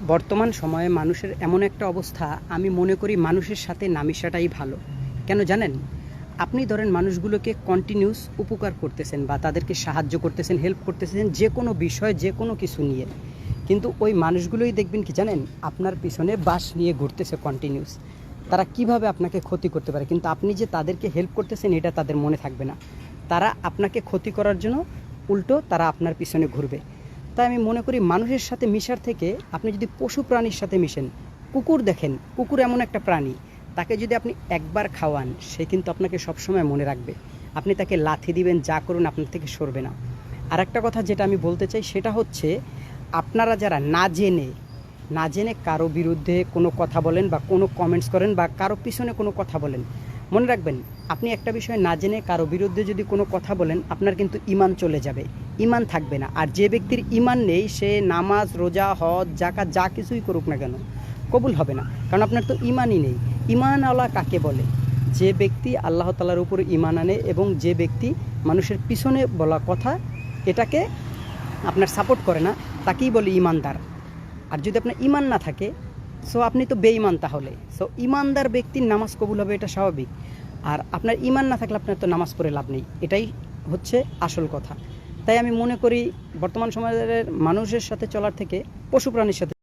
বর্তমান সময়ে মানুষের এমন একটা অবস্থা, আমি মনে করি মানুষের সাথে না মিশাটাই ভালো। কেন জানেন? আপনি ধরেন মানুষগুলোকে কন্টিনিউস উপকার করতেছেন বা তাদেরকে সাহায্য করতেছেন, হেল্প করতেছেন যে কোনো বিষয়, যে কোনো কিছু নিয়ে। কিন্তু ওই মানুষগুলোই দেখবেন কি জানেন, আপনার পিছনে বাঁশ নিয়ে ঘুরতেছে কন্টিনিউস। তারা কিভাবে আপনাকে ক্ষতি করতে পারে, কিন্তু আপনি যে তাদেরকে হেল্প করতেছেন এটা তাদের মনে থাকবে না। তারা আপনাকে ক্ষতি করার জন্য উল্টো তারা আপনার পিছনে ঘুরবে। তাই আমি মনে করি মানুষের সাথে মিশার থেকে আপনি যদি পশু প্রাণীর সাথে মিশেন, কুকুর দেখেন, কুকুর এমন একটা প্রাণী, তাকে যদি আপনি একবার খাওয়ান সে কিন্তু আপনাকে সবসময় মনে রাখবে। আপনি তাকে লাথি দিবেন, যা করুন আপনার থেকে সরবে না। আর একটা কথা যেটা আমি বলতে চাই সেটা হচ্ছে, আপনারা যারা না জেনে কারো বিরুদ্ধে কোনো কথা বলেন বা কোনো কমেন্টস করেন বা কারো পিছনে কোনো কথা বলেন, মনে রাখবেন আপনি একটা বিষয় না জেনে কারো বিরুদ্ধে যদি কোনো কথা বলেন আপনার কিন্তু ঈমান চলে যাবে, ঈমান থাকবে না। আর যে ব্যক্তির ঈমান নেই সে নামাজ, রোজা, হজ, যাকাত যা কিছুই করুক না কেন কবুল হবে না, কারণ আপনার তো ঈমানই নেই। ঈমানওয়ালা কাকে বলে? যে ব্যক্তি আল্লাহ তাআলার উপর ঈমান আনে এবং যে ব্যক্তি মানুষের পিছনে বলা কথা এটাকে আপনার সাপোর্ট করে না, তাকেই বলে ঈমানদার। আর যদি আপনার ঈমান না থাকে, সো আপনি তো বেঈমান তাহলে। সো ঈমানদার ব্যক্তির নামাজ কবুল হবে, এটা স্বাভাবিক। আর আপনার ঈমান না থাকলে আপনার তো নামাজ পড়ে লাভ নেই, এটাই হচ্ছে আসল কথা। তাই আমি মনে করি বর্তমান সমাজের মানুষের সাথে চলার থেকে পশু প্রাণীর সাথে